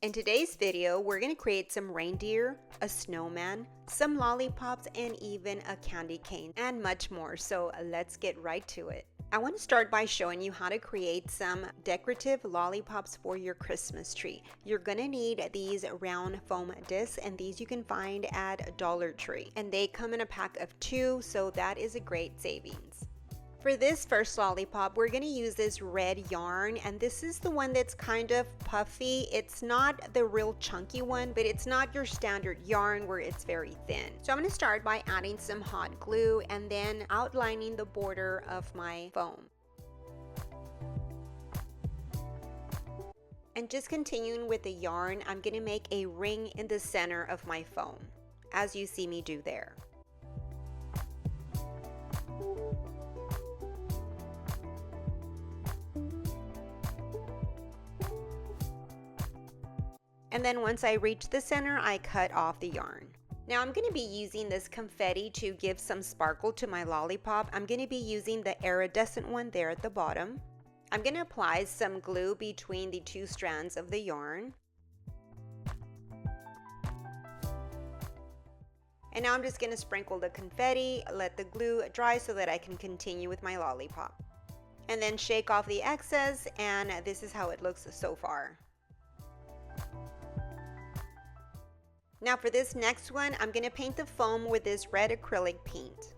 In today's video, we're going to create some reindeer, a snowman, some lollipops, and even a candy cane, and much more. So let's get right to it. I want to start by showing you how to create some decorative lollipops for your Christmas tree. You're going to need these round foam discs, and these you can find at Dollar Tree. And they come in a pack of 2, so that is a great savings. For this first lollipop, we're going to use this red yarn, and this is the one that's kind of puffy. It's not the real chunky one, but it's not your standard yarn where it's very thin. So I'm going to start by adding some hot glue and then outlining the border of my foam. And just continuing with the yarn, I'm going to make a ring in the center of my foam, as you see me do there. And then once I reach the center, I cut off the yarn. Now I'm going to be using this confetti to give some sparkle to my lollipop. I'm going to be using the iridescent one there at the bottom. I'm going to apply some glue between the 2 strands of the yarn. And now I'm just going to sprinkle the confetti, let the glue dry so that I can continue with my lollipop. And then shake off the excess, and this is how it looks so far. Now for this next one, I'm going to paint the foam with this red acrylic paint.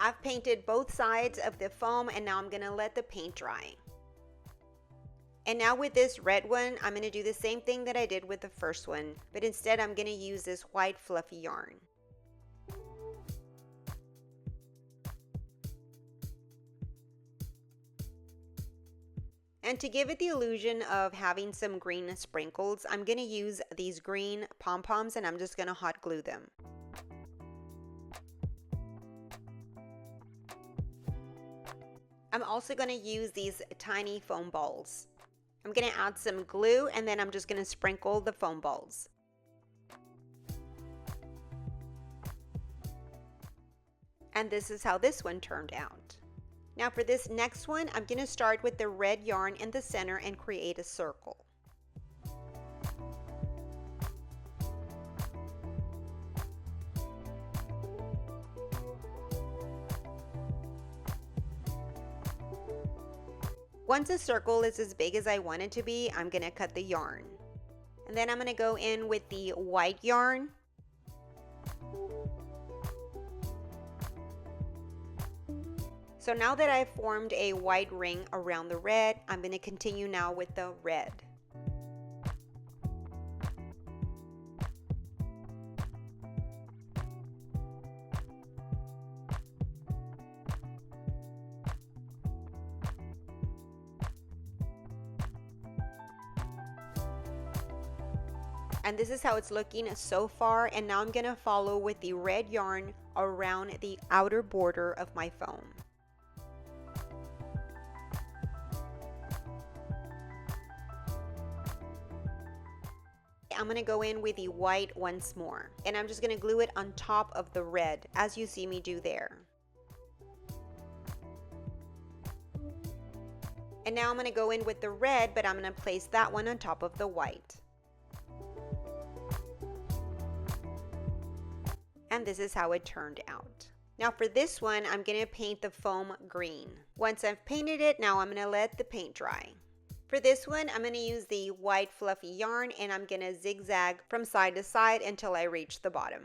I've painted both sides of the foam, and now I'm going to let the paint dry. And now with this red one, I'm going to do the same thing that I did with the first one, but instead I'm going to use this white fluffy yarn. And to give it the illusion of having some green sprinkles, I'm going to use these green pom-poms, and I'm just going to hot glue them. I'm also going to use these tiny foam balls. I'm going to add some glue, and then I'm just going to sprinkle the foam balls. And this is how this one turned out. Now for this next one, I'm going to start with the red yarn in the center and create a circle. Once a circle is as big as I want it to be, I'm going to cut the yarn. And then I'm going to go in with the white yarn. So now that I've formed a white ring around the red, I'm going to continue now with the red. And this is how it's looking so far, and now I'm going to follow with the red yarn around the outer border of my foam. I'm going to go in with the white once more, and I'm just going to glue it on top of the red, as you see me do there. And now I'm going to go in with the red, but I'm going to place that one on top of the white. And this is how it turned out. Now for this one, I'm going to paint the foam green. Once I've painted it, now I'm going to let the paint dry. For this one, I'm going to use the white fluffy yarn, and I'm going to zigzag from side to side until I reach the bottom.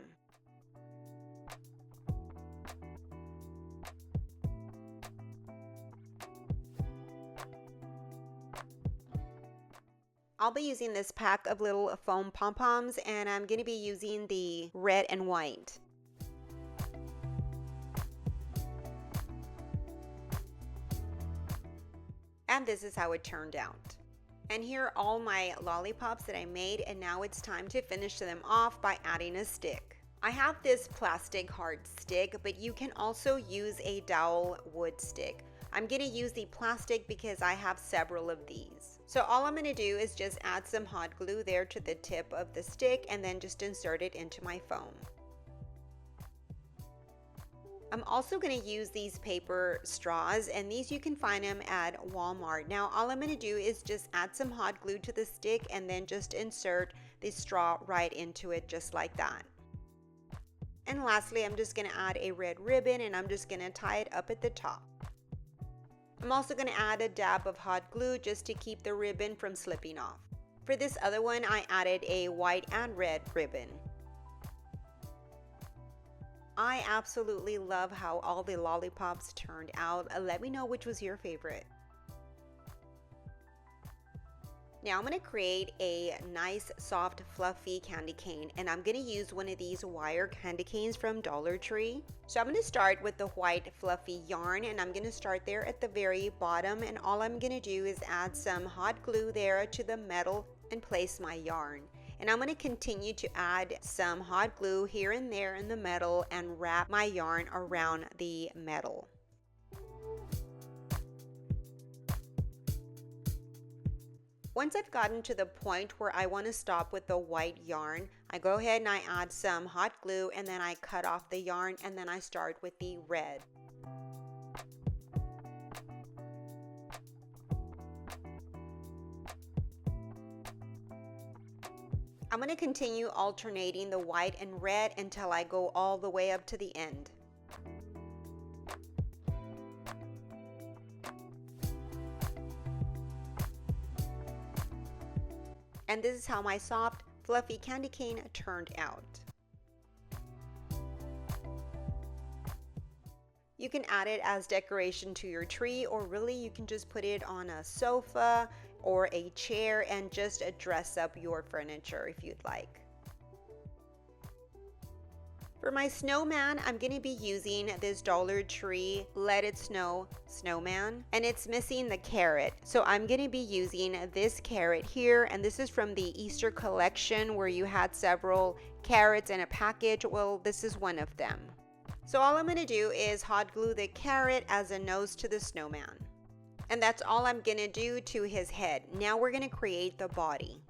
I'll be using this pack of little foam pom-poms, and I'm going to be using the red and white. And this is how it turned out. And here are all my lollipops that I made, and now it's time to finish them off by adding a stick. I have this plastic hard stick, but you can also use a dowel wood stick. I'm going to use the plastic because I have several of these. So all I'm going to do is just add some hot glue there to the tip of the stick, and then just insert it into my foam. I'm also going to use these paper straws, and these you can find them at Walmart. Now all I'm going to do is just add some hot glue to the stick and then just insert the straw right into it just like that. And lastly, I'm just going to add a red ribbon and I'm just going to tie it up at the top. I'm also going to add a dab of hot glue just to keep the ribbon from slipping off. For this other one, I added a white and red ribbon. I absolutely love how all the lollipops turned out. Let me know which was your favorite. Now I'm going to create a nice soft fluffy candy cane, and I'm going to use one of these wire candy canes from Dollar Tree. So I'm going to start with the white fluffy yarn, and I'm going to start there at the very bottom, and all I'm going to do is add some hot glue there to the metal and place my yarn. And I'm going to continue to add some hot glue here and there in the metal and wrap my yarn around the metal. Once I've gotten to the point where I want to stop with the white yarn, I go ahead and I add some hot glue and then I cut off the yarn and then I start with the red. I'm going to continue alternating the white and red until I go all the way up to the end. And this is how my soft, fluffy candy cane turned out. You can add it as decoration to your tree, or really you can just put it on a sofa or a chair and just dress up your furniture if you'd like. For my snowman, I'm going to be using this Dollar Tree Let It Snow snowman, and it's missing the carrot. So I'm going to be using this carrot here, and this is from the Easter collection where you had several carrots in a package. Well, this is one of them. So all I'm going to do is hot glue the carrot as a nose to the snowman. And that's all I'm going to do to his head. Now we're going to create the body.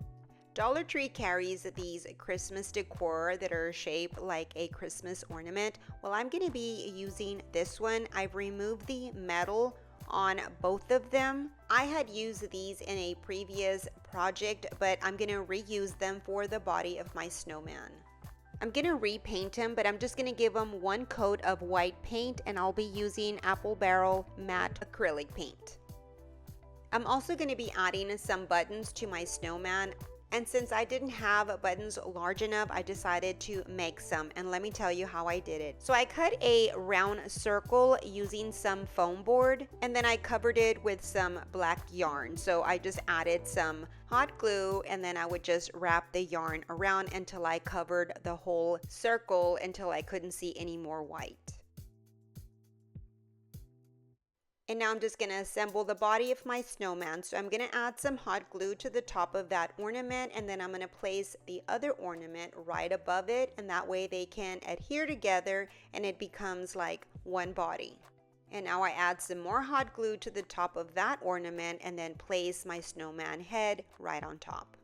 Dollar Tree carries these Christmas decor that are shaped like a Christmas ornament. Well, I'm going to be using this one. I've removed the metal on both of them. I had used these in a previous project, but I'm going to reuse them for the body of my snowman. I'm going to repaint him, but I'm just going to give him one coat of white paint, and I'll be using Apple Barrel matte acrylic paint. I'm also going to be adding some buttons to my snowman. And since I didn't have buttons large enough, I decided to make some, and let me tell you how I did it. So I cut a round circle using some foam board, and then I covered it with some black yarn. So I just added some hot glue, and then I would just wrap the yarn around until I covered the whole circle until I couldn't see any more white. And now I'm just going to assemble the body of my snowman. So I'm going to add some hot glue to the top of that ornament, and then I'm going to place the other ornament right above it, and that way they can adhere together and it becomes like one body. And now I add some more hot glue to the top of that ornament and then place my snowman head right on top.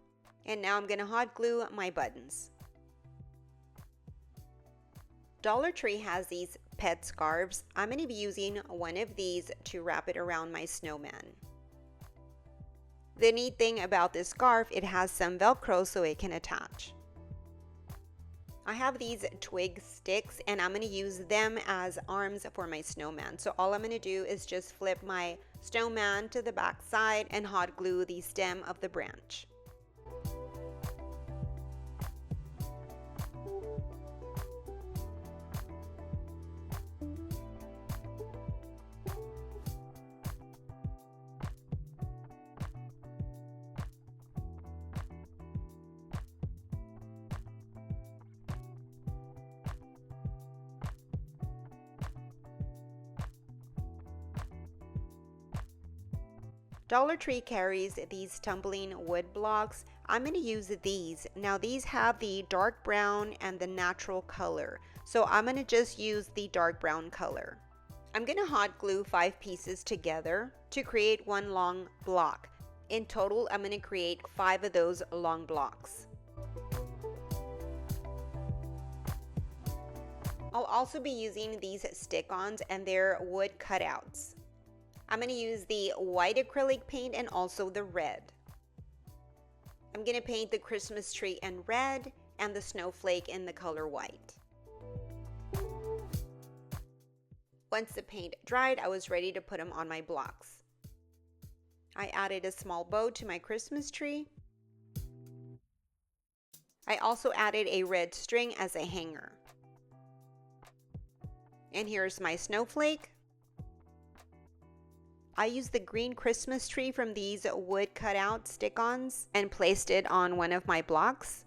And now I'm going to hot glue my buttons. Dollar Tree has these pet scarves. I'm going to be using one of these to wrap it around my snowman. The neat thing about this scarf, it has some Velcro so it can attach. I have these twig sticks and I'm going to use them as arms for my snowman. So all I'm going to do is just flip my snowman to the back side and hot glue the stem of the branch. Dollar Tree carries these tumbling wood blocks. I'm going to use these. Now these have the dark brown and the natural color. So I'm going to just use the dark brown color. I'm going to hot glue 5 pieces together to create one long block. In total, I'm going to create 5 of those long blocks. I'll also be using these stick-ons and they're wood cutouts. I'm going to use the white acrylic paint and also the red. I'm going to paint the Christmas tree in red and the snowflake in the color white. Once the paint dried, I was ready to put them on my blocks. I added a small bow to my Christmas tree. I also added a red string as a hanger. And here's my snowflake. I used the green Christmas tree from these wood cutout stick-ons and placed it on one of my blocks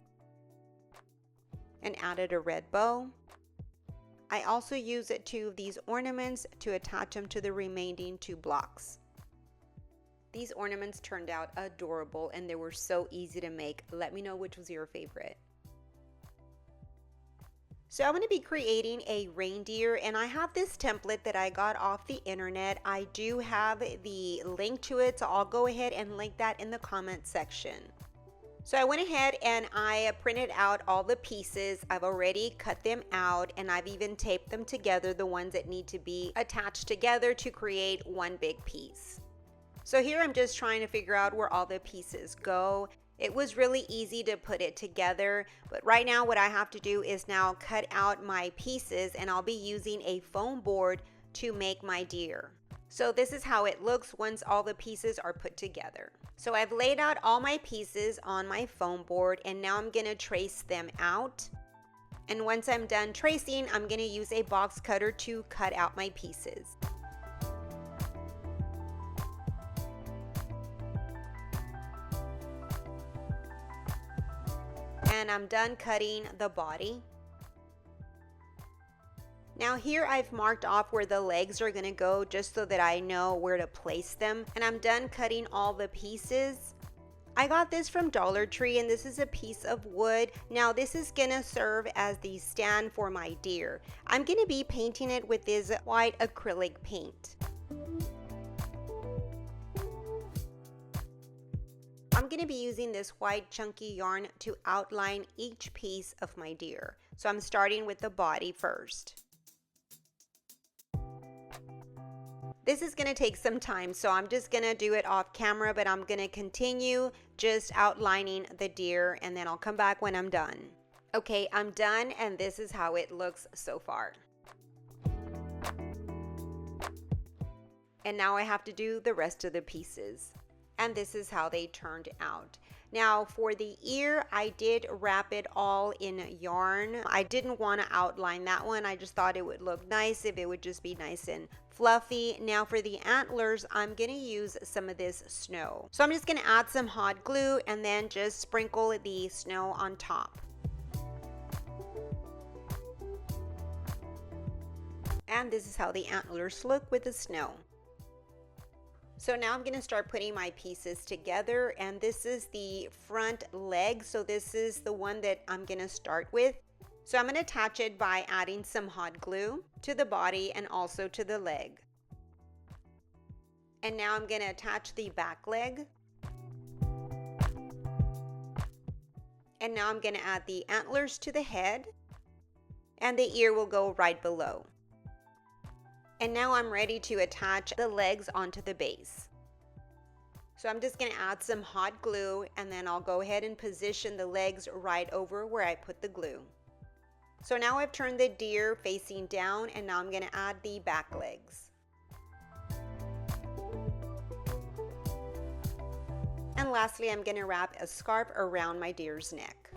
and added a red bow. I also used 2 of these ornaments to attach them to the remaining 2 blocks. These ornaments turned out adorable and they were so easy to make. Let me know which was your favorite. So I'm going to be creating a reindeer and I have this template that I got off the internet. I do have the link to it, so I'll go ahead and link that in the comment section. So I went ahead and I printed out all the pieces. I've already cut them out and I've even taped them together, the ones that need to be attached together to create one big piece. So here I'm just trying to figure out where all the pieces go. It was really easy to put it together, but right now what I have to do is now cut out my pieces and I'll be using a foam board to make my deer. So this is how it looks once all the pieces are put together. So I've laid out all my pieces on my foam board and now I'm going to trace them out. And once I'm done tracing, I'm going to use a box cutter to cut out my pieces. And I'm done cutting the body. Now here I've marked off where the legs are going to go just so that I know where to place them. And I'm done cutting all the pieces. I got this from Dollar Tree and this is a piece of wood. Now this is going to serve as the stand for my deer. I'm going to be painting it with this white acrylic paint. I'm going to be using this white chunky yarn to outline each piece of my deer. So I'm starting with the body first. This is going to take some time, so I'm just going to do it off camera, but I'm going to continue just outlining the deer and then I'll come back when I'm done. Okay, I'm done and this is how it looks so far. And now I have to do the rest of the pieces. And this is how they turned out. Now for the ear, I did wrap it all in yarn. I didn't want to outline that one. I just thought it would look nice if it would just be nice and fluffy. Now for the antlers, I'm going to use some of this snow. So I'm just going to add some hot glue and then just sprinkle the snow on top. And this is how the antlers look with the snow. So now I'm going to start putting my pieces together and this is the front leg. So this is the one that I'm going to start with. So I'm going to attach it by adding some hot glue to the body and also to the leg. And now I'm going to attach the back leg. And now I'm going to add the antlers to the head and the ear will go right below. And now I'm ready to attach the legs onto the base. So I'm just going to add some hot glue and then I'll go ahead and position the legs right over where I put the glue. So now I've turned the deer facing down and now I'm going to add the back legs. And lastly, I'm going to wrap a scarf around my deer's neck.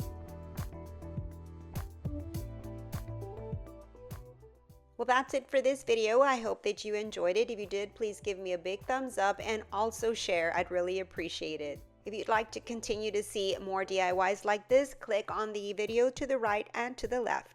Well, that's it for this video. I hope that you enjoyed it. If you did, please give me a big thumbs up and also share. I'd really appreciate it. If you'd like to continue to see more DIYs like this, click on the video to the right and to the left.